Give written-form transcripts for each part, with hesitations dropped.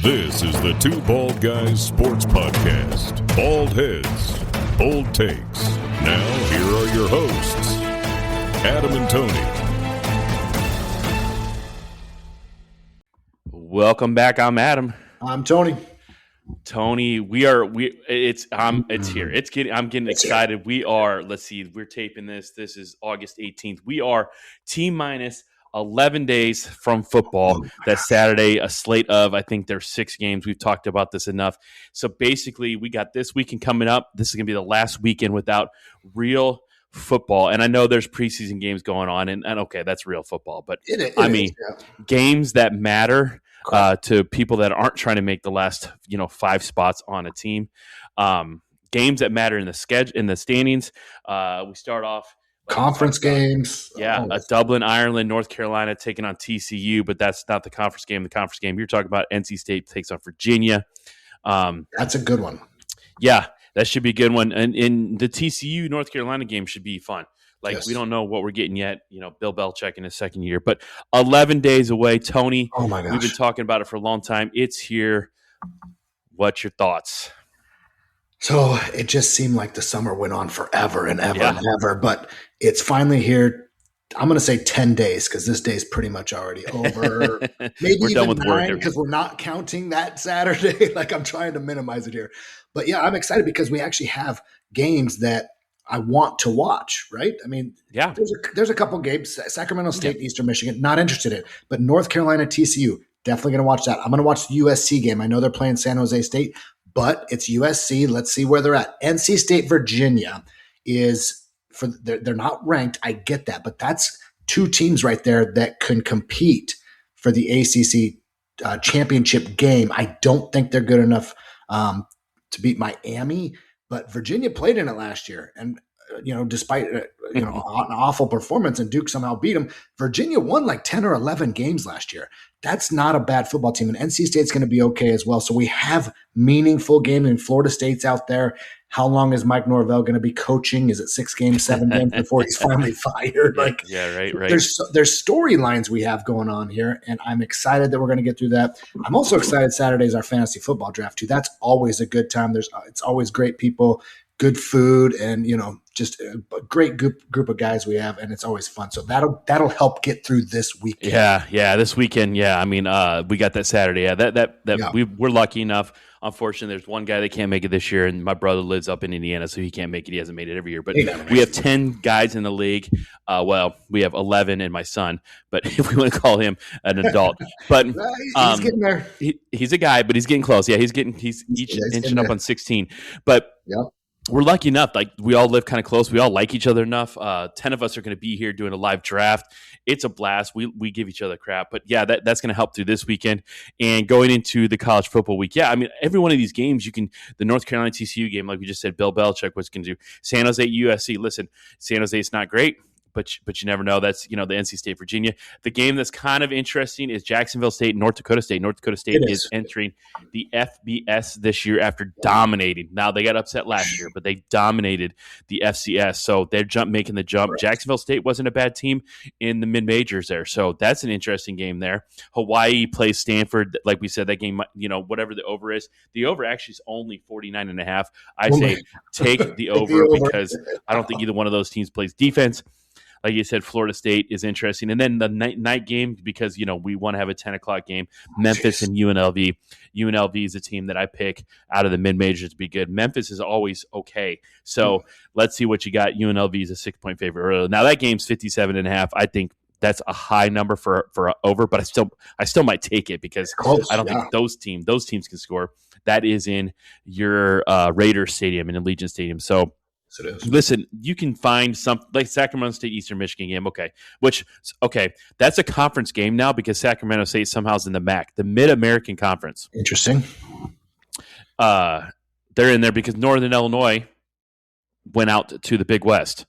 This is the Two Bald Guys Sports Podcast. Bald heads, bold takes. Now, here are your hosts, Adam and Tony. Welcome back. I'm Adam. I'm Tony. Tony, it's here. I'm getting excited. Let's see, we're taping this. This is August 18th. We are T-minus 11 days from football. That's Saturday, a slate of, I think there's 6 games. We've talked about this enough. So basically, we got this weekend coming up. This is going to be the last weekend without real football. And I know there's preseason games going on, and okay, that's real football. But games that matter to people that aren't trying to make the last 5 spots on a team. Games that matter in the schedule, in the standings. We start off conference games. Yeah, Dublin, Ireland, North Carolina taking on TCU, but that's not the conference game. The conference game you're talking about, NC State takes on Virginia. That's a good one. Yeah, that should be a good one. And in the TCU North Carolina game should be fun. We don't know what we're getting yet. Bill Belichick in his second year, but 11 days away. Tony, oh my gosh, we've been talking about it for a long time. It's here. What's your thoughts? So it just seemed like the summer went on forever and ever and ever, but it's finally here. I'm going to say 10 days because this day is pretty much already over. Maybe we're even done with 9 because we're not counting that Saturday. I'm trying to minimize it here. But yeah, I'm excited because we actually have games that I want to watch, right? I mean, yeah, there's a couple games, Sacramento State, Eastern Michigan, not interested in, but North Carolina, TCU, definitely going to watch that. I'm going to watch the USC game. I know they're playing San Jose State, but it's USC. Let's see where they're at. NC State, Virginia they're not ranked. I get that, but that's 2 teams right there that can compete for the ACC championship game. I don't think they're good enough to beat Miami, but Virginia played in it last year, and despite an awful performance, and Duke somehow beat them. Virginia won 10 or 11 games last year. That's not a bad football team, and NC State's going to be okay as well. So we have meaningful games, and Florida State's out there. How long is Mike Norvell going to be coaching? Is it 6 games, 7 games before he's finally fired? Right. There's storylines we have going on here, and I'm excited that we're going to get through that. I'm also excited Saturday is our fantasy football draft too. That's always a good time. It's always great people, good food, and just a great group of guys we have, and it's always fun. So that'll help get through this weekend. Yeah, this weekend. Yeah, I mean, we got that Saturday. Yeah, we're lucky enough. Unfortunately, there's one guy that can't make it this year, and my brother lives up in Indiana, so he can't make it. He hasn't made it every year. But we have 10 guys in the league. We have 11 and my son, but if we want to call him an adult. But he's getting there. He's a guy, but he's getting close. Yeah, he's inching up on 16. But we're lucky enough. We all live kind of close. We all like each other enough. 10 of us are going to be here doing a live draft. It's a blast. We give each other crap. But yeah, that's going to help through this weekend. And going into the college football week, yeah, I mean, every one of these games, the North Carolina TCU game, like we just said, Bill Belichick was going to do. San Jose USC. Listen, San Jose is not great. But you never know. That's the NC State Virginia. The game that's kind of interesting is Jacksonville State, North Dakota State. North Dakota State is entering the FBS this year after dominating. Now they got upset last year, but they dominated the FCS. So they're making the jump. Right. Jacksonville State wasn't a bad team in the mid majors there, so that's an interesting game there. Hawaii plays Stanford. Like we said, that game, whatever the over is, the over actually is only 49.5. I say take the over because I don't think either one of those teams plays defense. Like you said, Florida State is interesting. And then the night game, because, we want to have a 10 o'clock game, Memphis and UNLV. UNLV is a team that I pick out of the mid-majors to be good. Memphis is always okay. So let's see what you got. UNLV is a 6-point favorite. Now, that game's 57.5. I think that's a high number for over, but I still might take it because I don't think those teams can score. That is in your Raiders Stadium and Allegiant Stadium. So, listen, you can find something like Sacramento State Eastern Michigan game, that's a conference game now because Sacramento State somehow is in the MAC, the Mid-American Conference. Interesting. They're in there because Northern Illinois went out to the Big West,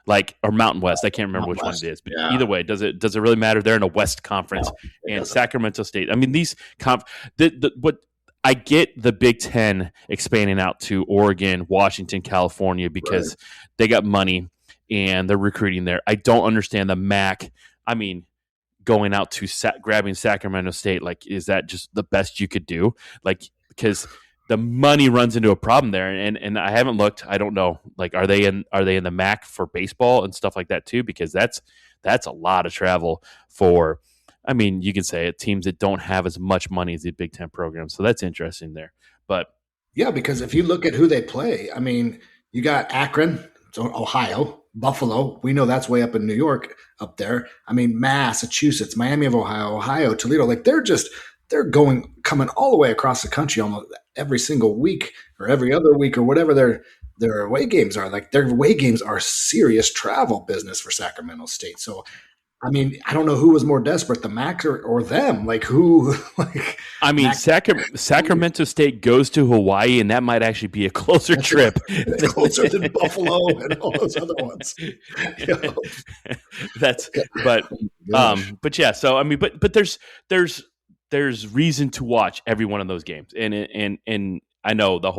or Mountain West. I can't remember which one it is, but either way, does it really matter? They're in a West Conference, and Sacramento State. I mean, these I get the Big Ten expanding out to Oregon, Washington, California because they got money and they're recruiting there. I don't understand the MAC. I mean, going out to grabbing Sacramento State, like, is that just the best you could do? Like, because the money runs into a problem there, and I haven't looked. I don't know. Like, are they in the MAC for baseball and stuff like that too? Because that's a lot of travel for. I mean, you can say it, teams that don't have as much money as the Big Ten programs. So that's interesting there. But yeah, because if you look at who they play, I mean, you got Akron, Ohio, Buffalo. We know that's way up in New York up there. I mean, Massachusetts, Miami of Ohio, Toledo. Like they're coming all the way across the country almost every single week or every other week or whatever their away games are. Like their away games are serious travel business for Sacramento State. So, I mean, I don't know who was more desperate, the Mac or them. Like who? Like I mean, Sacramento State goes to Hawaii, and that might actually be a closer trip. It's closer than Buffalo and all those other ones. But yeah. So I mean, but there's reason to watch every one of those games, and I know the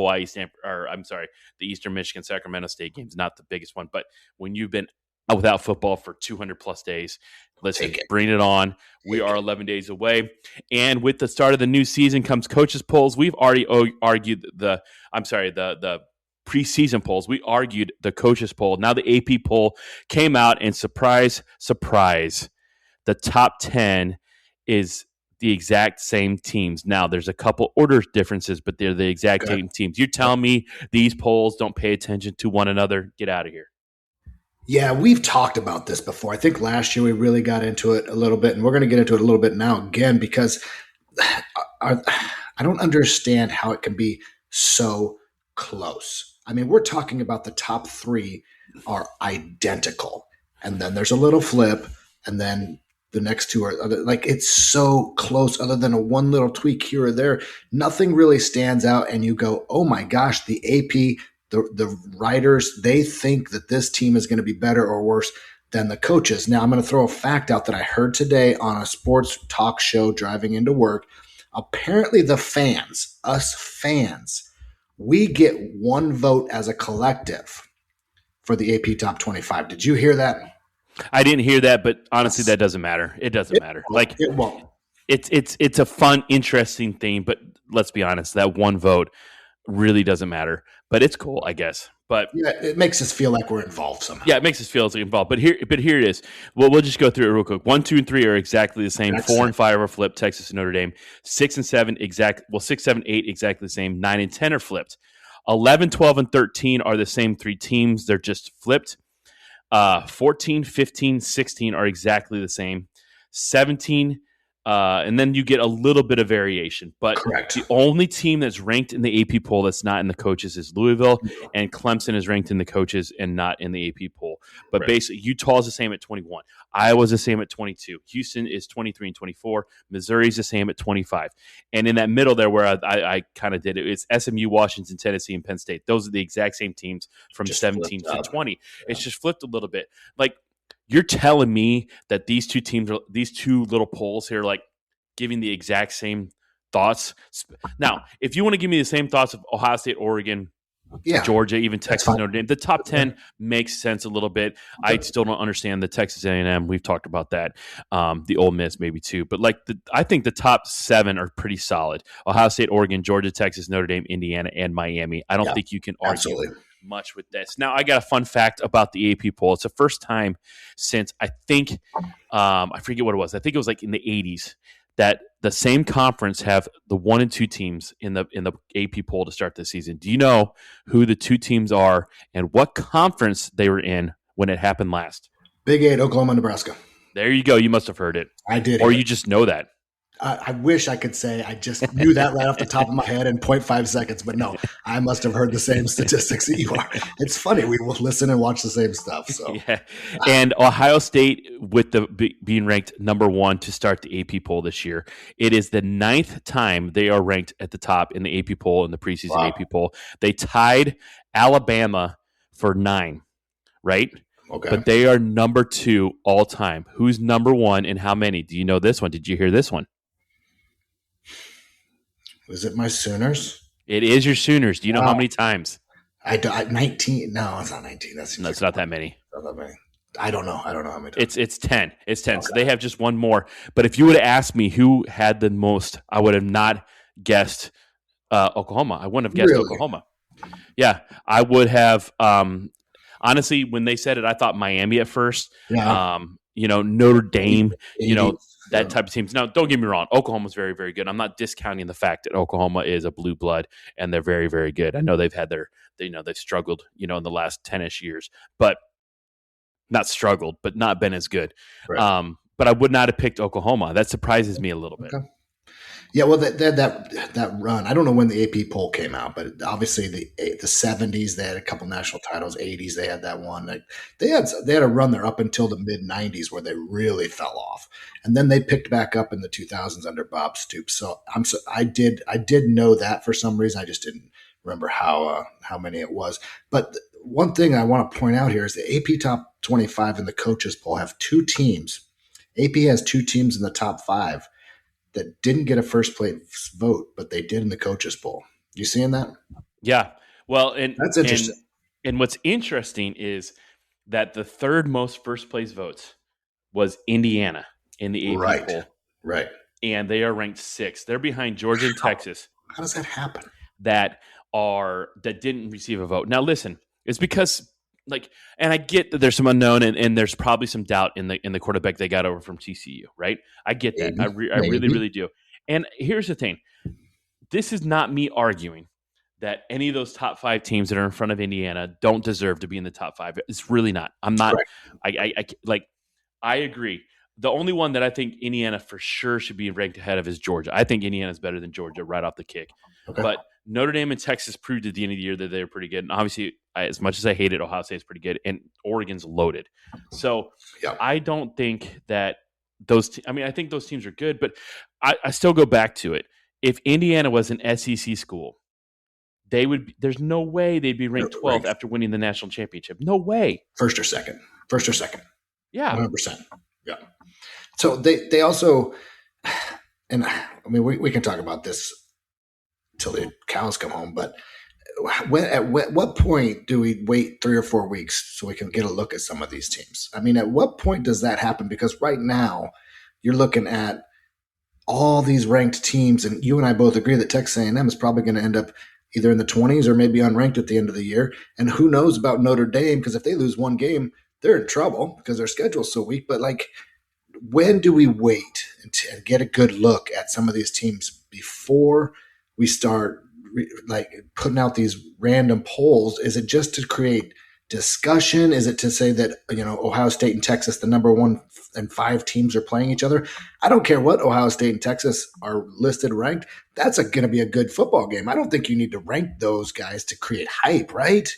the Eastern Michigan Sacramento State game is not the biggest one, but when you've been without football for 200 plus days, listen, bring it on. We are 11 days away, and with the start of the new season comes coaches polls. We've already argued the preseason polls. We argued the coaches poll. Now the AP poll came out, and surprise, surprise, the top 10 is the exact same teams. Now, there's a couple order differences, but they're the exact same teams. You're telling me these polls don't pay attention to one another? Get out of here. Yeah, we've talked about this before. I think last year we really got into it a little bit, and we're going to get into it a little bit now again because I don't understand how it can be so close. I mean, we're talking about the top 3 are identical, and then there's a little flip, and then the next 2 are like, it's so close other than a one little tweak here or there. Nothing really stands out, and you go, oh my gosh, the AP, the writers, they think that this team is going to be better or worse than the coaches. Now, I'm going to throw a fact out that I heard today on a sports talk show driving into work. Apparently the fans, us fans, we get one vote as a collective for the AP Top 25. Did you hear that? I didn't hear that, but honestly, that doesn't matter. It doesn't matter. Like it won't. It's a fun, interesting thing, but let's be honest, that one vote really doesn't matter. But it's cool, I guess. But yeah, it makes us feel like we're involved somehow. Yeah, it makes us feel like involved. But here it is. Well, we'll just go through it real quick. 1, 2, and 3 are exactly the same. 4 and 5 are flipped. Texas and Notre Dame. 6 and 7 6, 7, 8 exactly the same. 9 and 10 are flipped. 11, 12, and 13 are the same 3 teams. They're just flipped. 14, 15, 16 are exactly the same. 17, and then you get a little bit of variation. But correct. The only team that's ranked in the AP poll that's not in the coaches is Louisville, and Clemson is ranked in the coaches and not in the AP poll. But basically, Utah is the same at 21. Iowa's the same at 22. Houston is 23 and 24. Missouri's the same at 25. And in that middle there where I kind of did it, it's SMU, Washington, Tennessee, and Penn State. Those are the exact same teams from just 17 to 20. Yeah. It's just flipped a little bit. Like, you're telling me that these two little polls here, like giving the exact same thoughts. Now, if you want to give me the same thoughts of Ohio State, Oregon, Georgia, even Texas, Notre Dame, the top 10 makes sense a little bit. I still don't understand the Texas A&M. We've talked about that. The Ole Miss maybe too, but I think the top 7 are pretty solid. Ohio State, Oregon, Georgia, Texas, Notre Dame, Indiana, and Miami. I don't think you can argue much with this. Now, I got a fun fact about the AP poll. It's the first time since I think I forget what it was. I think it was like in the 80s that the same conference have the 1 and 2 teams in the AP poll to start this season. Do you know who the 2 teams are and what conference they were in when it happened last? Big 8, Oklahoma, Nebraska. There you go. You must have heard it. I did. Or you just know that. I wish I could say I just knew that right off the top of my head in 0.5 seconds, but no, I must have heard the same statistics that you are. It's funny. We will listen and watch the same stuff. So yeah. And Ohio State with being ranked number 1 to start the AP poll this year. It is the 9th time they are ranked at the top in the AP poll, in the preseason AP poll. They tied Alabama for 9, right? Okay. But they are number 2 all time. Who's number 1 and how many? Do you know this one? Did you hear this one? Was it my Sooners? It is your Sooners. Do you know how many times? 19. No, it's not 19. That's not that many. Not that many. I don't know how many times. It's 10. It's 10. Okay. So they have just one more. But if you would have asked me who had the most, I would have not guessed Oklahoma. I wouldn't have guessed Oklahoma. Yeah, I would have. Honestly, when they said it, I thought Miami at first. Yeah. Notre Dame, that type of teams. Now, don't get me wrong. Oklahoma's very, very good. I'm not discounting the fact that Oklahoma is a blue blood and they're very, very good. I know they've had they've struggled, in the last 10-ish years, but not struggled, but not been as good. Right. But I would not have picked Oklahoma. That surprises me a little bit. Okay. Yeah, well, that run. I don't know when the AP poll came out, but obviously the 70s they had a couple national titles. 80s they had that one. They had a run there up until the mid 90s where they really fell off, and then they picked back up in the 2000s under Bob Stoops. So I did know that for some reason. I just didn't remember how many it was. But one thing I want to point out here is the AP top 25 in the coaches poll have two teams. AP has two teams in the top 5 that didn't get a first place vote, but they did in the coaches poll. You seeing that? Yeah. Well, and that's interesting. And what's interesting is that the third most first place votes was Indiana in the AP poll. Right. And they are ranked 6th. They're behind Georgia and Texas. How does that happen? That didn't receive a vote. Now listen, it's because and I get that there's some unknown and there's probably some doubt in the quarterback they got over from TCU, right? I get that. I really, really do. And here's the thing. This is not me arguing that any of those top 5 teams that are in front of Indiana don't deserve to be in the top 5. It's really not. I'm not. I agree. The only one that I think Indiana for sure should be ranked ahead of is Georgia. I think Indiana's better than Georgia right off the kick. Okay. But Notre Dame and Texas proved at the end of the year that they're pretty good. And obviously, as much as I hate it, Ohio State's pretty good. And Oregon's loaded. So I don't think that I think those teams are good. But I still go back to it. If Indiana was an SEC school, there's no way they'd be ranked 12th after winning the national championship. No way. First or second. Yeah. 100%. Yeah. So they also, and I mean, we can talk about this till the cows come home, but at what point do we wait 3 or 4 weeks so we can get a look at some of these teams? I mean, at what point does that happen? Because right now you're looking at all these ranked teams, and you and I both agree that Texas A&M is probably going to end up either in the 20s or maybe unranked at the end of the year. And who knows about Notre Dame? Because if they lose one game, they're in trouble because their schedule's so weak. But when do we wait and get a good look at some of these teams before we start putting out these random polls? Is it just to create discussion? Is it to say that, Ohio State and Texas, the number 1 and 5 teams are playing each other? I don't care what Ohio State and Texas are listed ranked. That's going to be a good football game. I don't think you need to rank those guys to create hype, right?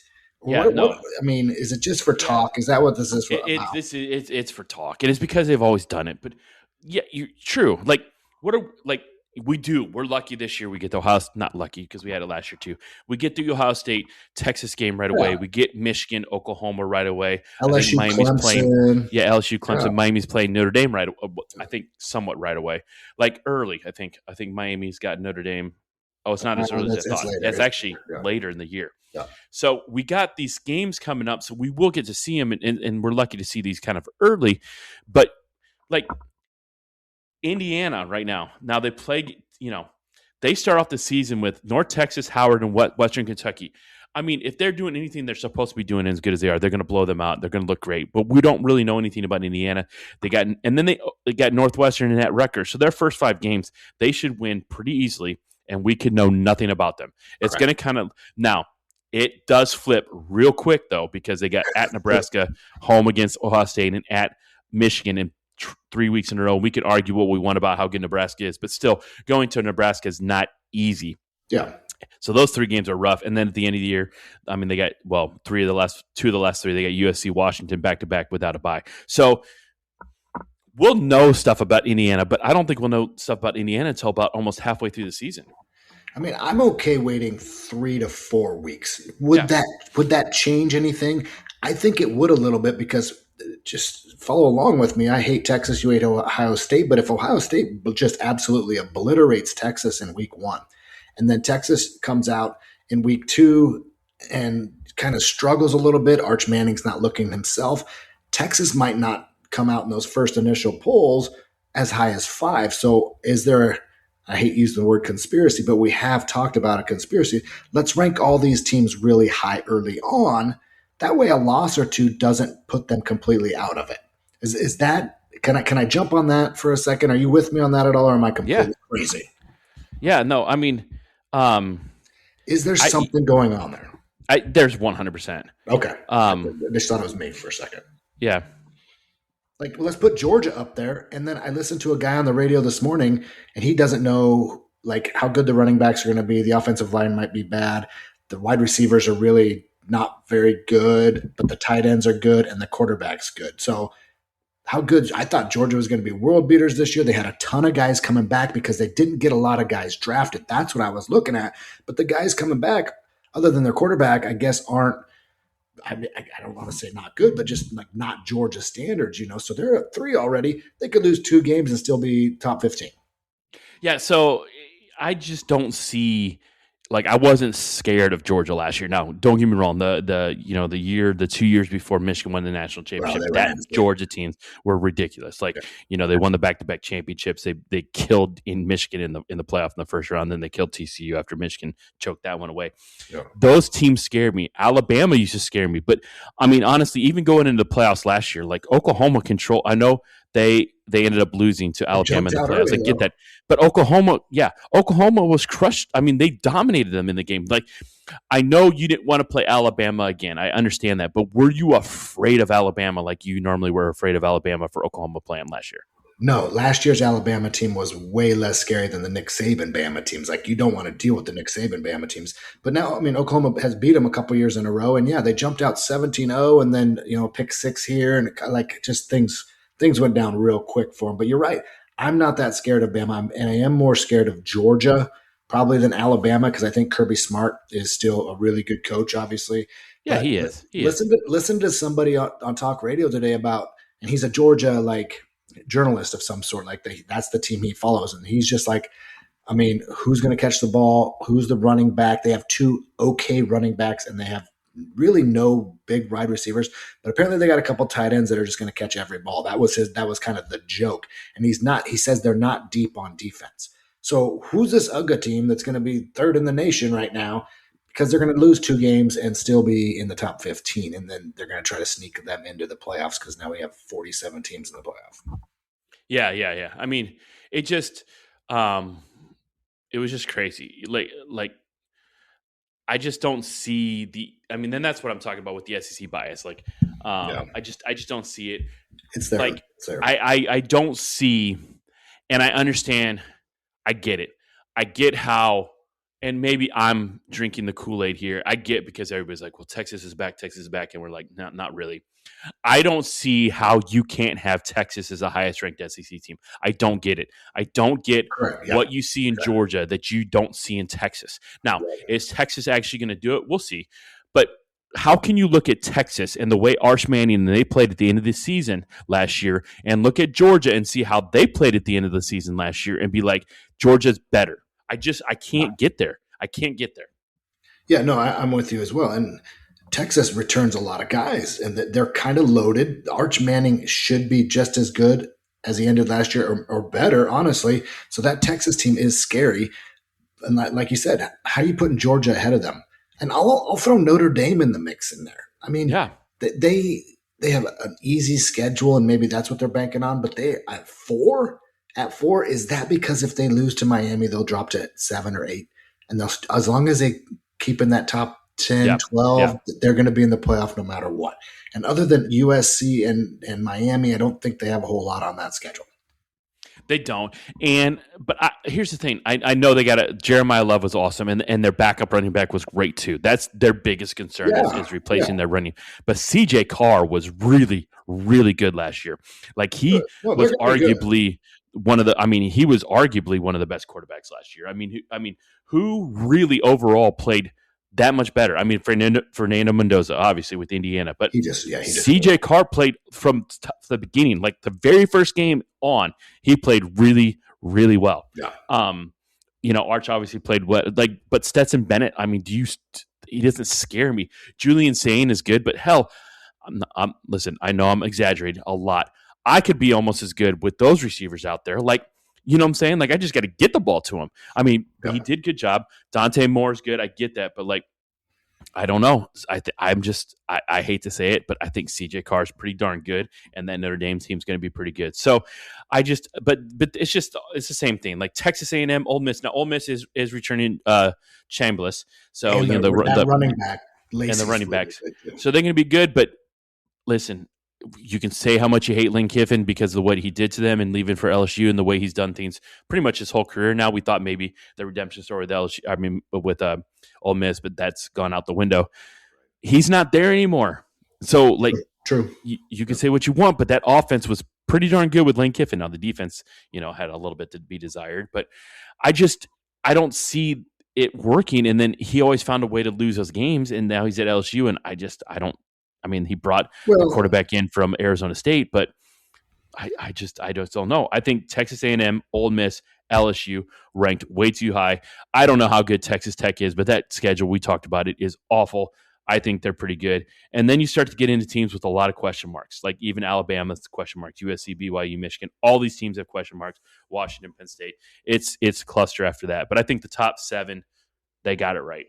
Yeah, no. I mean, is it just for talk? Is that what this is for? It's for talk. It is because they've always done it. But yeah, true. We're lucky this year. We get the Ohio, not lucky because we had it last year too. We get the Ohio State Texas game right away. We get Michigan, Oklahoma right away. LSU, Miami's Clemson. Playing. Yeah, LSU, Clemson. Yeah. Miami's playing Notre Dame right. I think somewhat right away. Early. I think Miami's got Notre Dame. Oh, it's not as early as I thought. It's actually later in the year. Yeah. So we got these games coming up, so we will get to see them, and we're lucky to see these kind of early. But Indiana right now they play, they start off the season with North Texas, Howard, and Western Kentucky. I mean, if they're doing anything they're supposed to be doing as good as they are, they're going to blow them out. They're going to look great. But we don't really know anything about Indiana. They got Northwestern and at Rutgers. So their first 5 games, they should win pretty easily, and we could know nothing about them. It's going to kind of now. It does flip real quick, though, because they got at Nebraska, home against Ohio State, and at Michigan in 3 weeks in a row. We can argue what we want about how good Nebraska is, but still, going to Nebraska is not easy. Yeah. So those 3 games are rough. And then at the end of the year, I mean, they got, 2 of the last 3. They got USC, Washington back-to-back without a bye. So we'll know stuff about Indiana, but I don't think we'll know stuff about Indiana until about almost halfway through the season. I mean, I'm okay waiting 3 to 4 weeks. Would that change anything? I think it would a little bit, because just follow along with me. I hate Texas. You hate Ohio State. But if Ohio State just absolutely obliterates Texas in week 1, and then Texas comes out in week 2 and kind of struggles a little bit, Arch Manning's not looking himself, Texas might not come out in those first initial polls as high as 5. So is there, I hate using the word conspiracy, but we have talked about a conspiracy. Let's rank all these teams really high early on. That way a loss or two doesn't put them completely out of it. Is that, can I jump on that for a second? Are you with me on that at all, or am I completely crazy? Yeah, no, I mean, is there something going on there? There's 100%. Okay. I just thought it was me for a second. Yeah. Like, let's put Georgia up there. And then I listened to a guy on the radio this morning, and he doesn't know like how good the running backs are going to be. The offensive line might be bad. The wide receivers are really not very good, but the tight ends are good and the quarterback's good. So how good? I thought Georgia was going to be world beaters this year. They had a ton of guys coming back because they didn't get a lot of guys drafted. That's what I was looking at. But the guys coming back, other than their quarterback, I guess aren't, I don't want to say not good, but just like not Georgia standards, So they're at 3 already. They could lose 2 games and still be top 15. Yeah, so I just don't see, like, I wasn't scared of Georgia last year. Now, don't get me wrong. The 2 years before Michigan won the national championship, Georgia teams were ridiculous. Like, they won the back-to-back championships. They killed in Michigan in the playoff in the first round. Then they killed TCU after Michigan choked that one away. Yeah. Those teams scared me. Alabama used to scare me. But, I mean, honestly, even going into the playoffs last year, like Oklahoma I know they ended up losing to Alabama in the playoffs. I get that. But Oklahoma was crushed. I mean, they dominated them in the game. Like, I know you didn't want to play Alabama again. I understand that. But were you afraid of Alabama like you normally were afraid of Alabama for Oklahoma playing last year? No, last year's Alabama team was way less scary than the Nick Saban Bama teams. Like, you don't want to deal with the Nick Saban Bama teams. But now, I mean, Oklahoma has beat them a couple years in a row. And, yeah, they jumped out 17-0 and then, pick 6 here. And, like, just things went down real quick for them. But you're right. I'm not that scared of Bama, and I am more scared of Georgia probably than Alabama because I think Kirby Smart is still a really good coach, obviously. Yeah, but he is. Listen to somebody on talk radio today about, and he's a Georgia like journalist of some sort. Like that's the team he follows, and he's just like, I mean, who's going to catch the ball? Who's the running back? They have 2 okay running backs, and they have really no big wide receivers, but apparently they got a couple tight ends that are just going to catch every ball. That was kind of the joke. And he says they're not deep on defense. So who's this UGA team that's going to be 3rd in the nation right now because they're going to lose 2 games and still be in the top 15. And then they're going to try to sneak them into the playoffs because now we have 47 teams in the playoff. Yeah. I mean, it just, it was just crazy. Like, I just don't see then that's what I'm talking about with the SEC bias. Like, I just don't see it. It's there. Like, it's there. I don't see, and I understand. I get it. I get how, and maybe I'm drinking the Kool-Aid here. I get because everybody's like, well, Texas is back, and we're like, not really. I don't see how you can't have Texas as the highest ranked SEC team. I don't get it. I don't get what you see in Georgia that you don't see in Texas. Now, is Texas actually going to do it? We'll see. But how can you look at Texas and the way Arch Manning and they played at the end of the season last year and look at Georgia and see how they played at the end of the season last year and be like, Georgia's better? I can't get there. I can't get there. Yeah, no, I'm with you as well. And Texas returns a lot of guys, and they're kind of loaded. Arch Manning should be just as good as he ended last year or better, honestly. So that Texas team is scary. And like you said, how are you putting Georgia ahead of them? And I'll throw Notre Dame in the mix in there. I mean, they have an easy schedule, and maybe that's what they're banking on. But they at 4, is that because if they lose to Miami, they'll drop to 7 or 8, and they'll as long as they keep in that top 10, 12, they're going to be in the playoff no matter what. And other than USC and Miami, I don't think they have a whole lot on that schedule. They don't. But here's the thing. I know they got Jeremiah Love was awesome, and their backup running back was great too. That's their biggest concern is replacing their running. But CJ Carr was really, really good last year. Like he was arguably he was arguably one of the best quarterbacks last year. I mean, who really overall played that much better? I mean, Fernando Mendoza, obviously with Indiana, but CJ Carr played from the beginning, like the very first game on. He played really, really well. Yeah. Arch obviously played well. But Stetson Bennett, I mean, he doesn't scare me. Julian Sain is good, but hell, Listen, I know I'm exaggerating a lot. I could be almost as good with those receivers out there. Like, you know what I'm saying? Like, I just got to get the ball to him. I mean, he did good job. Dante Moore's good. I get that. But, like, I don't know. I hate to say it, but I think CJ Carr is pretty darn good, and that Notre Dame team's going to be pretty good. So but it's the same thing. Like Texas A&M, Ole Miss. Now Ole Miss is returning Chambliss, so and the running back and the running backs. So they're going to be good. But listen, you can say how much you hate Lane Kiffin because of what he did to them and leaving for LSU and the way he's done things pretty much his whole career. Now we thought maybe the redemption story with LSU, with Ole Miss, but that's gone out the window. He's not there anymore. So, like, true. You can say what you want, but that offense was pretty darn good with Lane Kiffin. Now the defense, had a little bit to be desired, but I don't see it working. And then he always found a way to lose those games, and now he's at LSU, and I don't. I mean, he brought a quarterback in from Arizona State, but I just don't know. I think Texas A&M, Ole Miss, LSU ranked way too high. I don't know how good Texas Tech is, but that schedule, we talked about it, is awful. I think they're pretty good. And then you start to get into teams with a lot of question marks, like even Alabama's question marks, USC, BYU, Michigan. All these teams have question marks. Washington, Penn State. It's cluster after that. But I think the top 7, they got it right.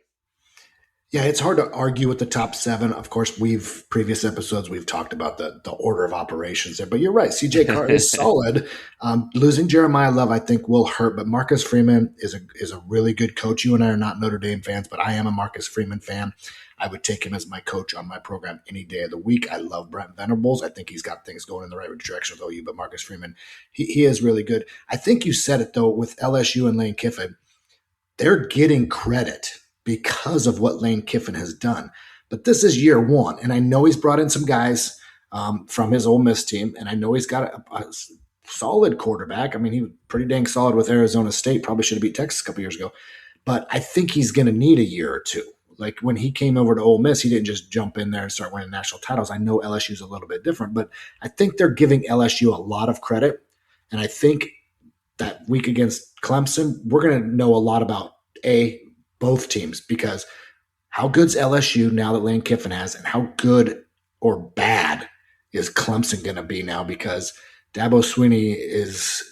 Yeah, it's hard to argue with the top 7. Of course, previous episodes we've talked about the order of operations there. But you're right, CJ Carr is solid. Losing Jeremiah Love, I think, will hurt. But Marcus Freeman is a really good coach. You and I are not Notre Dame fans, but I am a Marcus Freeman fan. I would take him as my coach on my program any day of the week. I love Brent Venables. I think he's got things going in the right direction with OU. But Marcus Freeman, he is really good. I think you said it, though, with LSU and Lane Kiffin, they're getting credit because of what Lane Kiffin has done. But this is year 1, and I know he's brought in some guys from his Ole Miss team, and I know he's got a solid quarterback. I mean, he was pretty dang solid with Arizona State, probably should have beat Texas a couple years ago. But I think he's going to need a year or two. Like when he came over to Ole Miss, he didn't just jump in there and start winning national titles. I know LSU's a little bit different, but I think they're giving LSU a lot of credit. And I think that week against Clemson, we're going to know a lot about both teams, because how good's LSU now that Lane Kiffin has, and how good or bad is Clemson going to be now, because Dabo Swinney is,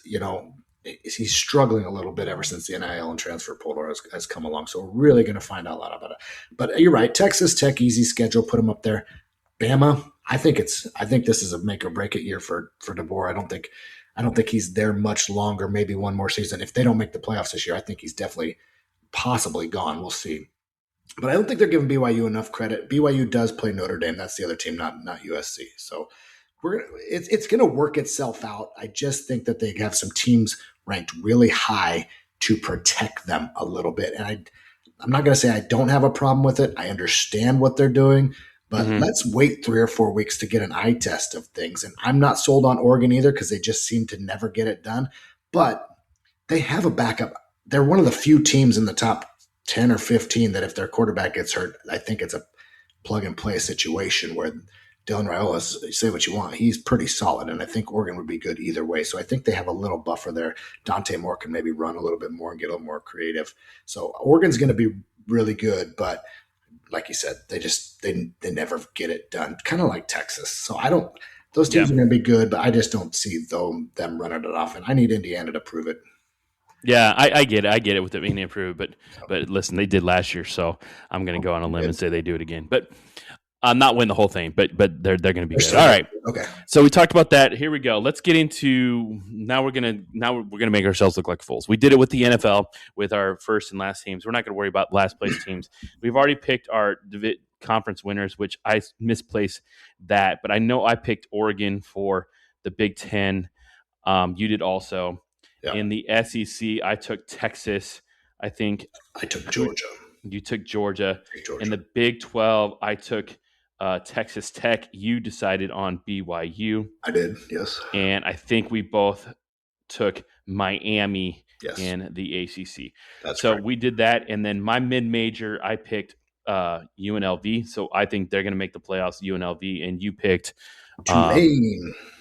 he's struggling a little bit ever since the NIL and transfer portal has come along. So we're really going to find out a lot about it. But you're right, Texas Tech, easy schedule, put them up there. Bama, I think this is a make or break it year for DeBoer. I don't think he's there much longer, maybe one more season. If they don't make the playoffs this year, I think he's definitely possibly gone. We'll see. But I don't think they're giving BYU enough credit. BYU does play Notre Dame. That's the other team, not USC. So it's going to work itself out. I just think that they have some teams ranked really high to protect them a little bit. And I'm not going to say I don't have a problem with it. I understand what they're doing. But let's wait 3 or 4 weeks to get an eye test of things. And I'm not sold on Oregon either, because they just seem to never get it done. But they have a backup. They're one of the few teams in the top 10 or 15 that if their quarterback gets hurt, I think it's a plug-and-play situation where Dylan Raiola, say what you want, he's pretty solid, and I think Oregon would be good either way. So I think they have a little buffer there. Dante Moore can maybe run a little bit more and get a little more creative. So Oregon's going to be really good, but like you said, they never get it done, kind of like Texas. So those teams are going to be good, but I just don't see them running it off, and I need Indiana to prove it. Yeah, I get it. I get it with it being improved, but listen, they did last year, so I'm going to go on a limb and say they do it again. But not win the whole thing, but they're going to be good. All right. Okay. So we talked about that. Here we go. Let's get into now. We're gonna make ourselves look like fools. We did it with the NFL with our first and last teams. We're not going to worry about last place teams. We've already picked our conference winners, which I misplaced that, but I know I picked Oregon for the Big Ten. You did also. Yeah. In the SEC, I took Texas. I think I took Georgia. You took Georgia. In the Big 12, I took Texas Tech. You decided on BYU. I did, yes. And I think we both took Miami in the ACC. That's so correct. We did that. And then my mid-major, I picked UNLV. So I think they're going to make the playoffs, UNLV. And you picked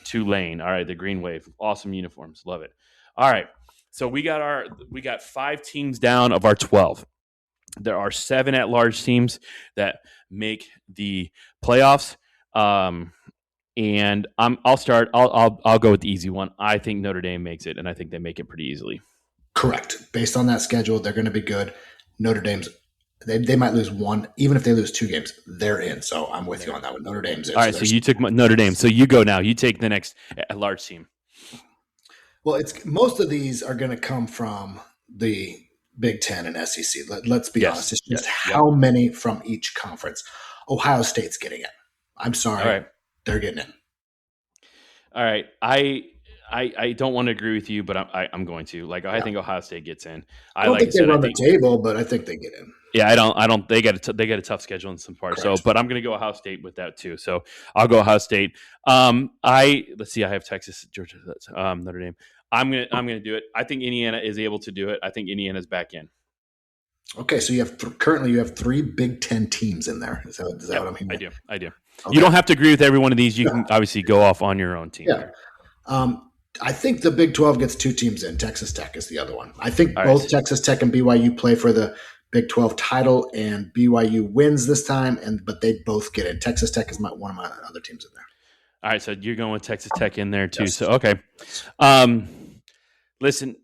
Tulane. All right, the Green Wave. Awesome uniforms. Love it. All right. So we got 5 teams down of our 12. There are 7 at-large teams that make the playoffs. And I'll start. I'll go with the easy one. I think Notre Dame makes it, and I think they make it pretty easily. Correct. Based on that schedule, they're going to be good. Notre Dame's they might lose one, even if they lose 2 games, they're in. So I'm with you on that one. Notre Dame's in. All right, so you took Notre Dame. So you go now. You take the next large team. Well, it's most of these are going to come from the Big Ten and SEC. Let's be honest. It's just how many from each conference. Ohio State's getting it. I'm sorry. They're getting it. All right. I don't want to agree with you, but I'm going to. I think Ohio State gets in. I don't think they run the table, but I think they get in. Yeah, I don't. They get a tough schedule in some parts. Correct. So, but I'm going to go Ohio State with that too. So I'll go Ohio State. Let's see. I have Texas, Georgia, Notre Dame. I'm gonna do it. I think Indiana is able to do it. I think Indiana's back in. Okay, so you have currently 3 Big Ten teams in there. Is that what I'm hearing? I do. Okay. You don't have to agree with every one of these. You can obviously go off on your own team. Yeah. I think the Big 12 gets 2 teams in. Texas Tech is the other one. I think both Texas Tech and BYU play for the Big 12 title, and BYU wins this time, but they both get in. Texas Tech is one of my other teams in there. All right, so you're going with Texas Tech in there too. Yes. So okay, listen,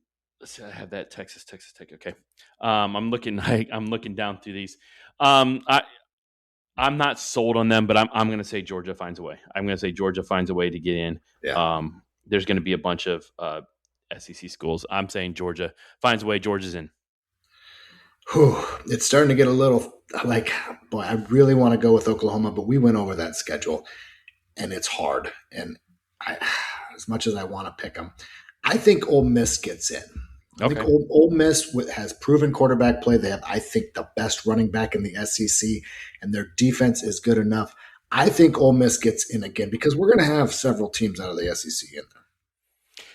I have that Texas Tech. Okay, I'm looking down through these. I'm not sold on them, but I'm going to say Georgia finds a way. I'm going to say Georgia finds a way to get in. Yeah. There's going to be a bunch of SEC schools. I'm saying Georgia finds a way. Georgia's in. Whew. It's starting to get a little boy, I really want to go with Oklahoma, but we went over that schedule, and it's hard. And as much as I want to pick them, I think Ole Miss gets in. I think Ole Miss has proven quarterback play. They have, I think, the best running back in the SEC, and their defense is good enough. I think Ole Miss gets in again because we're going to have several teams out of the SEC in there.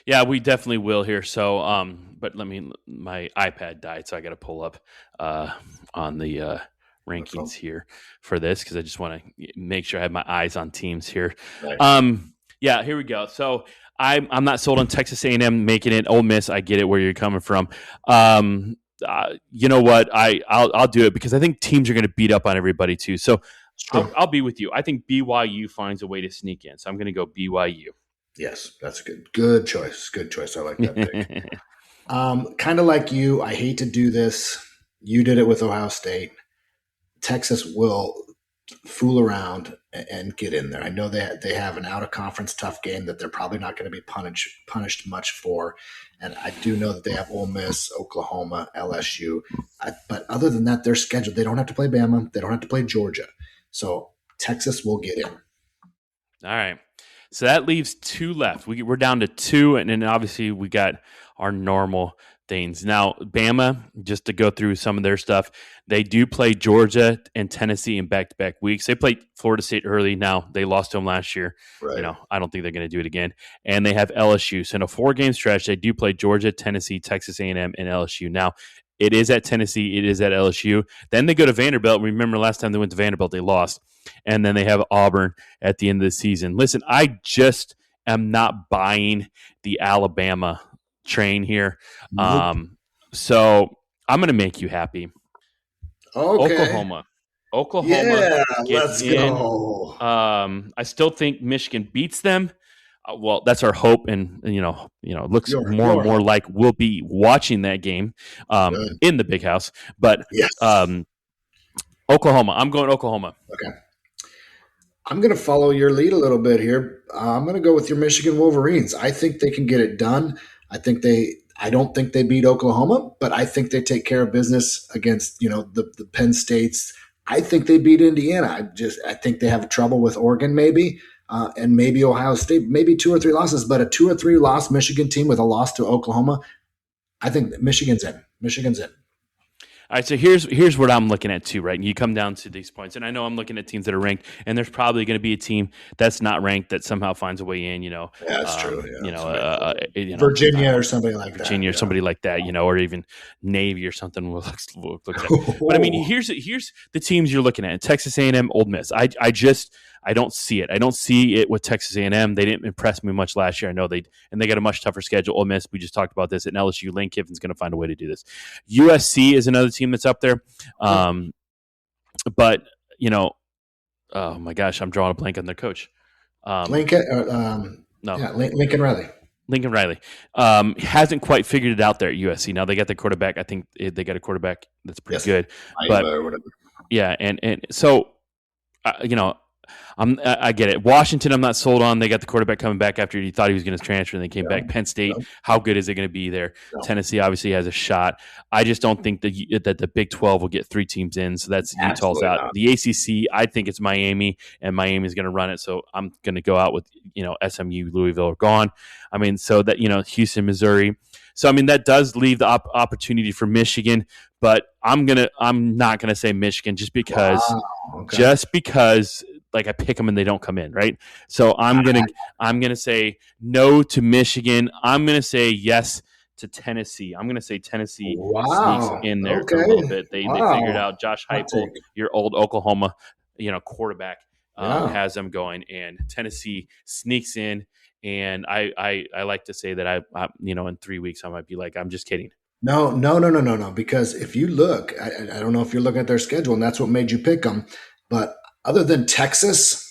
Yeah, we definitely will here. So, but my iPad died, so I got to pull up on the rankings here for this because I just want to make sure I have my eyes on teams here. Right. Yeah, here we go. So I'm not sold on Texas A&M making it. Ole Miss, I get it where you're coming from. You know what? I'll do it because I think teams are going to beat up on everybody too. So I'll be with you. I think BYU finds a way to sneak in. So I'm going to go BYU. Yes, that's a good choice. Good choice. I like that pick. Kind of like you, I hate to do this. You did it with Ohio State. Texas will fool around and get in there. I know they have an out-of-conference tough game that they're probably not going to be punished much for. And I do know that they have Ole Miss, Oklahoma, LSU. But other than that, they're scheduled. They don't have to play Bama. They don't have to play Georgia. So Texas will get in. All right. So that leaves 2 left. We're down to 2, and then obviously we got our normal things. Now, Bama, just to go through some of their stuff, they do play Georgia and Tennessee in back-to-back weeks. They played Florida State early. Now, they lost to them last year. Right. I don't think they're going to do it again. And they have LSU. So in a 4-game stretch, they do play Georgia, Tennessee, Texas A&M, and LSU. Now, it is at Tennessee. It is at LSU. Then they go to Vanderbilt. Remember last time they went to Vanderbilt, they lost. And then they have Auburn at the end of the season. Listen, I just am not buying the Alabama train here. So I'm going to make you happy. Okay. Oklahoma. Yeah, let's go. I still think Michigan beats them. Well, that's our hope, and it looks more and more like we'll be watching that game in the big house. But yes. Oklahoma, I'm going Oklahoma. Okay. I'm going to follow your lead a little bit here. I'm going to go with your Michigan Wolverines. I think they can get it done. I don't think they beat Oklahoma, but I think they take care of business against, the Penn States. I think they beat Indiana. I think they have trouble with Oregon maybe, and maybe Ohio State, maybe 2 or 3 losses, but a 2 or 3 loss Michigan team with a loss to Oklahoma. I think Michigan's in. All right, so here's what I'm looking at too, right? And you come down to these points, and I know I'm looking at teams that are ranked, and there's probably going to be a team that's not ranked that somehow finds a way in. Yeah, that's true. Yeah. Virginia or somebody like that. Virginia or somebody like that, or even Navy or something. We'll look at. But I mean, here's the teams you're looking at: Texas A&M, Ole Miss. I don't see it. I don't see it with Texas A&M. They didn't impress me much last year. I know they got a much tougher schedule. Ole Miss, we just talked about this. At LSU, Lane Kiffin's going to find a way to do this. USC is another team that's up there. But Oh my gosh, I'm drawing a blank on their coach. Lincoln, No, Lincoln Riley. Lincoln Riley hasn't quite figured it out there at USC. Now they got their quarterback. I think they got a quarterback that's pretty good. But yeah, and so I get it. Washington, I'm not sold on. They got the quarterback coming back after he thought he was going to transfer, and they came back. Penn State, how good is it going to be there? Tennessee obviously has a shot. I just don't think that the Big 12 will get 3 teams in, so that's Utah's out. Not. The ACC, I think it's Miami, and Miami's going to run it, so I'm going to go out with SMU, Louisville are gone. I mean, so that Houston, Missouri. So I mean that does leave the opportunity for Michigan, but I'm not gonna say Michigan just because like I pick them and they don't come in, right? So I'm gonna say no to Michigan. I'm gonna say yes to Tennessee. I'm gonna say Tennessee sneaks in there for a little bit. They figured out Josh Heupel, your old Oklahoma, quarterback, has them going, and Tennessee sneaks in. And I like to say that I in 3 weeks I might be like, I'm just kidding. No. Because if you look, I don't know if you're looking at their schedule and that's what made you pick them, but other than Texas,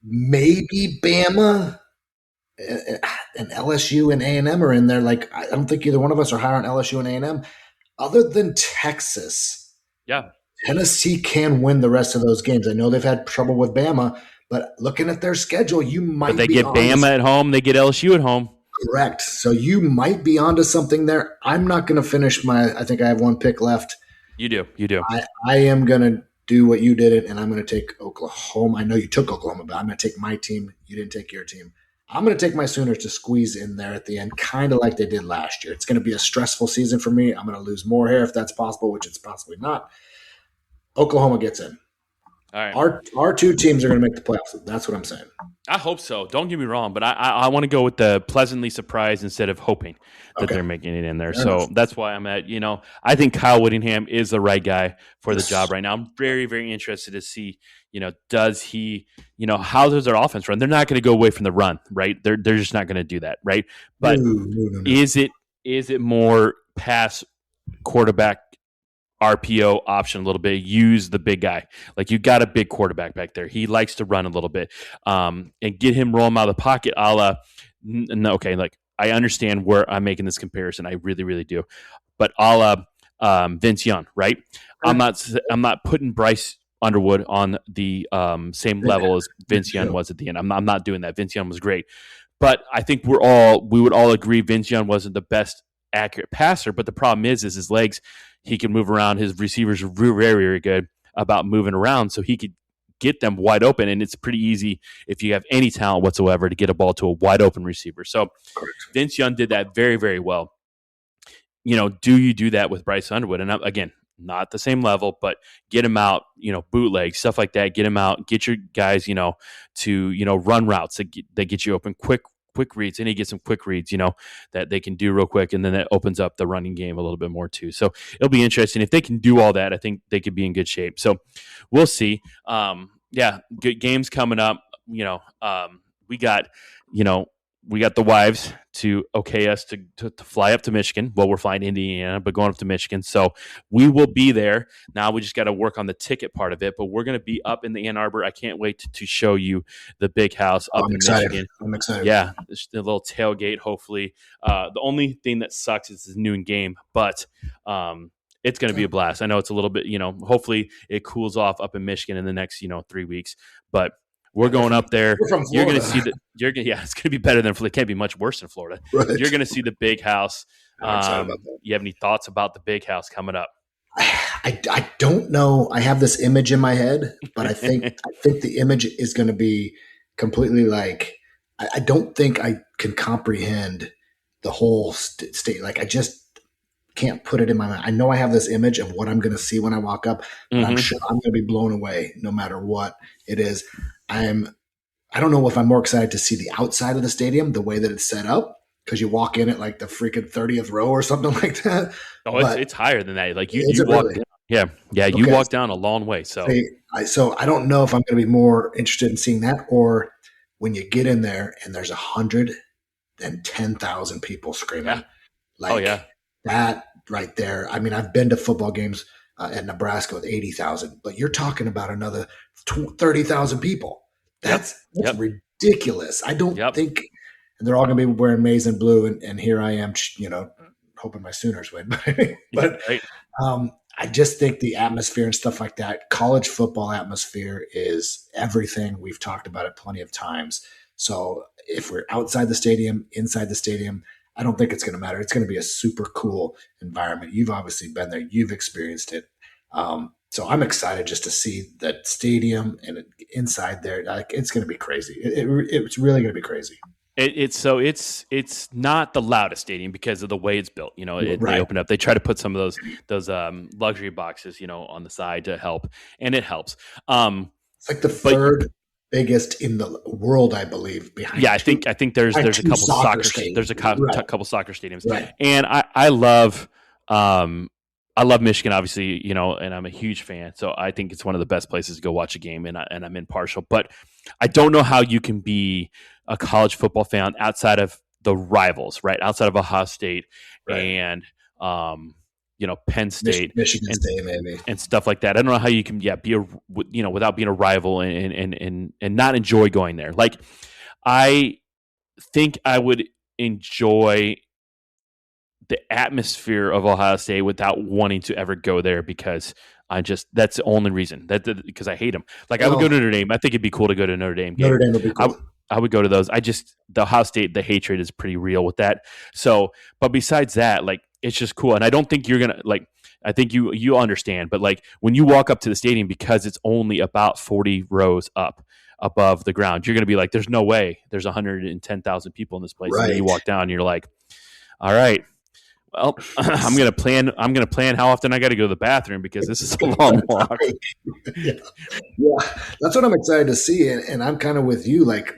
maybe Bama and LSU and A&M are in there. Like, I don't think either one of us are higher on LSU and A&M. Other than Texas, Tennessee can win the rest of those games. I know they've had trouble with Bama, but looking at their schedule, you might. But they get Bama at home. They get LSU at home. Correct. So you might be onto something there. I'm not going to finish I think I have one pick left. You do. I am going to do what you did, and I'm going to take Oklahoma. I know you took Oklahoma, but I'm going to take my team. You didn't take your team. I'm going to take my Sooners to squeeze in there at the end, kind of like they did last year. It's going to be a stressful season for me. I'm going to lose more hair if that's possible, which it's possibly not. Oklahoma gets in. All right. Our 2 teams are going to make the playoffs. That's what I'm saying. I hope so. Don't get me wrong, but I want to go with the pleasantly surprised instead of hoping that they're making it in there. Fair enough. That's why I'm at, I think Kyle Whittingham is the right guy for the job right now. I'm very, very interested to see, does he, how does their offense run? They're not going to go away from the run, right? They're just not going to do that, right? But no. Is it more pass quarterback RPO option a little bit, use the big guy. Like, you got a big quarterback back there. He likes to run a little bit, and get him rolling out of the pocket like, I understand where I'm making this comparison. I really, really do. But Vince Young, right? I'm not putting Bryce Underwood on the same level as Vince Young was at the end. I'm not doing that. Vince Young was great. But I think we would all agree Vince Young wasn't the best accurate passer, but the problem is his legs. He can move around. His receivers are very, very good about moving around, so he could get them wide open. And it's pretty easy if you have any talent whatsoever to get a ball to a wide open receiver. So Vince Young did that very, very well. Do you do that with Bryce Underwood? And again, not the same level, but get him out, bootleg, stuff like that. Get him out. Get your guys, to run routes that get you open quick reads, and he gets some quick reads, that they can do real quick, and then that opens up the running game a little bit more too. So it'll be interesting. If they can do all that, I think they could be in good shape. So we'll see. Good games coming up. We got the wives to okay us to fly up to Michigan. Well, we're flying to Indiana, but going up to Michigan. So we will be there. Now we just got to work on the ticket part of it, but we're going to be up in the Ann Arbor. I can't wait to show you the big house up in Michigan. I'm excited. Yeah, a little tailgate, hopefully. The only thing that sucks is this noon game, but it's going to be a blast. I know it's a little bit, hopefully it cools off up in Michigan in the next, 3 weeks, but we're going up there. You're going to see it's going to be better than Florida. It can't be much worse than Florida. Right. You're going to see the big house. I'm excited about that. You have any thoughts about the big house coming up? I don't know. I have this image in my head, but I think the image is going to be completely like, I don't think I can comprehend the whole state. Like, I just can't put it in my mind. I know I have this image of what I'm going to see when I walk up, but I'm sure I'm going to be blown away no matter what it is. I don't know if I'm more excited to see the outside of the stadium, the way that it's set up, because you walk in at like the freaking 30th row or something like that. Oh, it's higher than that. Like you walk down. Yeah. You walk down a long way. So I don't know if I'm going to be more interested in seeing that, or when you get in there and there's 110,000 people screaming. Yeah. That right there. I mean, I've been to football games and Nebraska with 80,000. But you're talking about another 30,000 people. That's ridiculous. I don't think – and they're all going to be wearing maize and blue, and here I am, hoping my Sooners win. But I just think the atmosphere and stuff like that, college football atmosphere is everything. We've talked about it plenty of times. So if we're outside the stadium, inside the stadium, I don't think it's going to matter. It's going to be a super cool environment. You've obviously been there. You've experienced it. So I'm excited just to see that stadium and inside there. Like, it's going to be crazy. It's really going to be crazy. It's not the loudest stadium because of the way it's built. They open up. They try to put some of those luxury boxes, on the side to help, and it helps. It's like the third biggest in the world, I believe. Behind I think there's a couple soccer soccer stadiums, right. And I love Michigan, obviously, and I'm a huge fan. So I think it's one of the best places to go watch a game, and I'm impartial, but I don't know how you can be a college football fan outside of the rivals, right? Outside of Ohio State and Penn State, Michigan State, maybe, and stuff like that. I don't know how you can, be without being a rival and not enjoy going there. Like, I think I would enjoy the atmosphere of Ohio State without wanting to ever go there because that's the only reason because I hate them. Like, I would go to Notre Dame. I think it'd be cool to go to a Notre Dame game. Notre Dame would be cool. I would go to those. The Ohio State, the hatred is pretty real with that. So, but besides that, like, it's just cool. And I don't think you're going to, like, I think you understand, but like when you walk up to the stadium, because it's only about 40 rows up above the ground, you're going to be like, there's no way there's 110,000 people in this place. Right. And then you walk down and you're like, all right, well, I'm going to plan how often I got to go to the bathroom because this is a long walk. Yeah, that's what I'm excited to see. And I'm kind of with you, like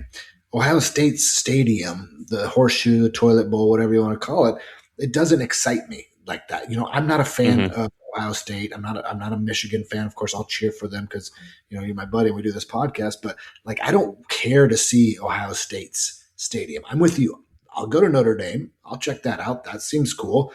Ohio State's stadium, the horseshoe, the toilet bowl, whatever you want to call it. It doesn't excite me like that. I'm not a fan of Ohio State. I'm not a Michigan fan. Of course, I'll cheer for them because, you're my buddy and we do this podcast, but like, I don't care to see Ohio State's stadium. I'm with you. I'll go to Notre Dame. I'll check that out. That seems cool.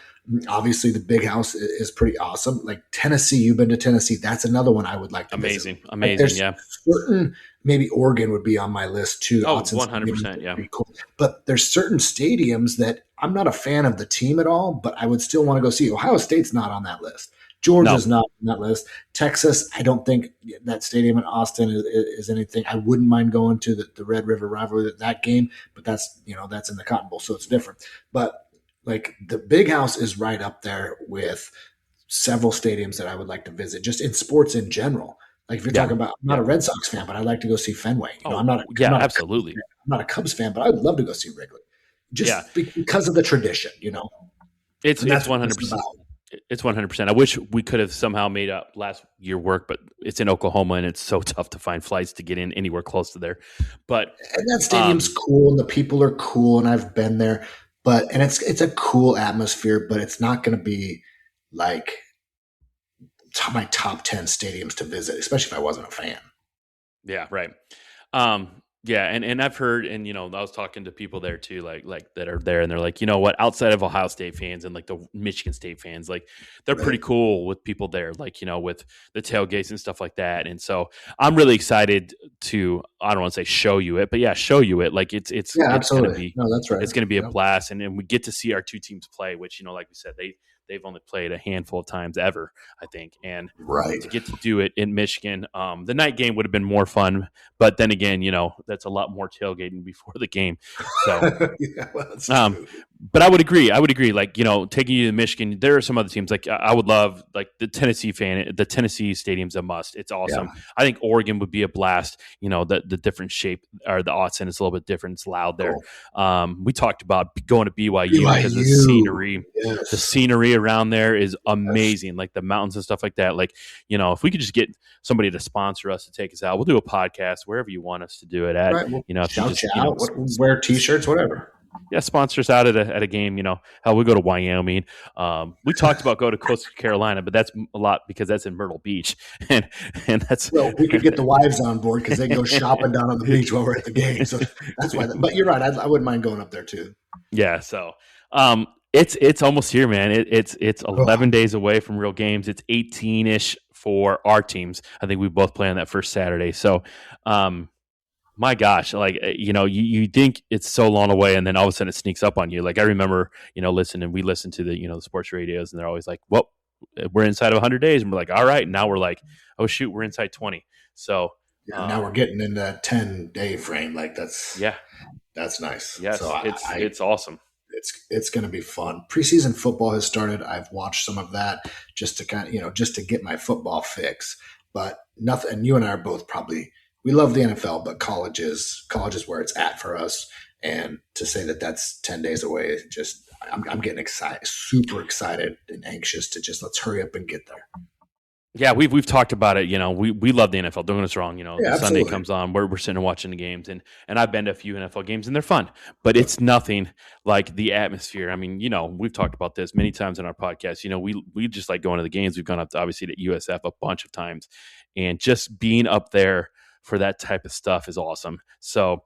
Obviously, the Big House is pretty awesome. Like Tennessee, you've been to Tennessee. That's another one I would like to visit. Amazing, like certain, maybe Oregon would be on my list too. Oh, 100%, yeah. Cool. But there's certain stadiums that I'm not a fan of the team at all, but I would still want to go see. Ohio State's not on that list. Georgia's not on that list. Texas, I don't think that stadium in Austin is anything. I wouldn't mind going to the Red River rivalry, that game, but that's in the Cotton Bowl, so it's different. But like the Big House is right up there with several stadiums that I would like to visit, just in sports in general. Like if you're talking about, I'm not a Red Sox fan, but I'd like to go see Fenway. Absolutely. I'm not a Cubs fan, but I'd love to go see Wrigley, just because of the tradition. It's 100%. It's 100%. I wish we could have somehow made up last year work, but it's in Oklahoma and it's so tough to find flights to get in anywhere close to there. But and that stadium's cool and the people are cool and I've been there. And it's a cool atmosphere, but it's not going to be like my top 10 stadiums to visit, especially if I wasn't a fan. Yeah, right. Yeah, and I've heard, and I was talking to people there too, like that are there, and they're like, what, outside of Ohio State fans and like the Michigan State fans, like they're pretty cool with people there, like with the tailgates and stuff like that. And so I'm really excited to, I don't want to say show you it, but show you it. Like it's absolutely. Gonna be, no, that's right. It's going to be a blast, and we get to see our two teams play, which like we said, they've only played a handful of times ever, I think. And to get to do it in Michigan, the night game would have been more fun. But then again, that's a lot more tailgating before the game. So, that's true. But I would agree. Like, taking you to Michigan, there are some other teams. Like, I would love, like, the Tennessee stadium's a must. It's awesome. Yeah. I think Oregon would be a blast. The different shape, or the Autzen is a little bit different. It's loud there. Cool. We talked about going to BYU because of the scenery. Yes. The scenery around there is amazing, like the mountains and stuff like that. Like, if we could just get somebody to sponsor us to take us out, we'll do a podcast wherever you want us to do it at. Right. Wear T-shirts, whatever. Yeah, sponsor us out at a game. Hell, we go to Wyoming. We talked about going to Coastal Carolina, but that's a lot because that's in Myrtle Beach, and that's. Well, we could get the wives on board because they go shopping down on the beach while we're at the game. So that's why. But you're right. I wouldn't mind going up there too. Yeah. So, It's almost here, man. It's 11 days away from real games. It's 18-ish for our teams. I think we both play on that first Saturday. So, my gosh, like, you think it's so long away, and then all of a sudden it sneaks up on you. Like, I remember, we listen to the sports radios, and they're always like, well, we're inside of 100 days. And we're like, all right. And now we're like, oh, shoot, we're inside 20. So now we're getting in that 10-day frame. Like, that's nice. Yes, so it's awesome. It's going to be fun. Preseason football has started. I've watched some of that just to just to get my football fix. But nothing. And you and I are both we love the NFL, but college is where it's at for us. And to say that that's 10 days away, I'm getting excited, super excited and anxious to let's hurry up and get there. Yeah, we've talked about it. We love the NFL. Don't get us wrong. Absolutely. Sunday comes on, we're sitting and watching the games, and I've been to a few NFL games, and they're fun. But it's nothing like the atmosphere. I mean, we've talked about this many times in our podcast. We just like going to the games. We've gone up to, obviously, to USF a bunch of times, and just being up there for that type of stuff is awesome. So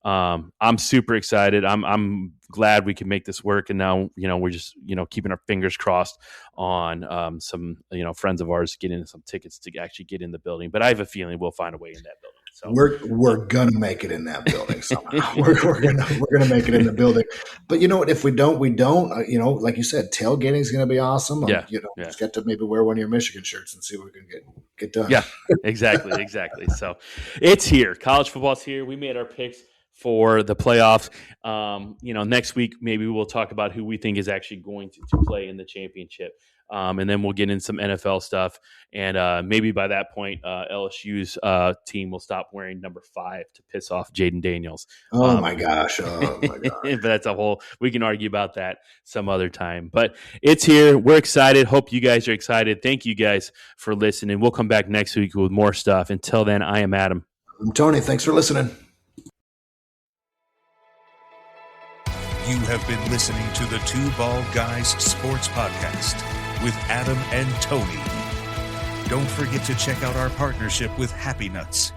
I'm super excited. I'm glad we can make this work. And now, we're just, keeping our fingers crossed on some, friends of ours getting some tickets to actually get in the building. But I have a feeling we'll find a way in that building. So we're gonna make it in that building somehow. we're gonna make it in the building. But you know what? If we don't, we don't. Like you said, tailgating is gonna be awesome. Just get to maybe wear one of your Michigan shirts and see what we can get done. Yeah, exactly. So it's here. College football's here. We made our picks for the playoffs. Next week, maybe we'll talk about who we think is actually going to play in the championship. And then we'll get in some NFL stuff. And maybe by that point, LSU's team will stop wearing number 5 to piss off Jaden Daniels. Oh, my gosh. But that's we can argue about that some other time. But it's here. We're excited. Hope you guys are excited. Thank you guys for listening. We'll come back next week with more stuff. Until then, I am Adam. I'm Tony. Thanks for listening. You have been listening to the Two Bald Guys Sports Podcast with Adam and Tony. Don't forget to check out our partnership with Happy Nuts.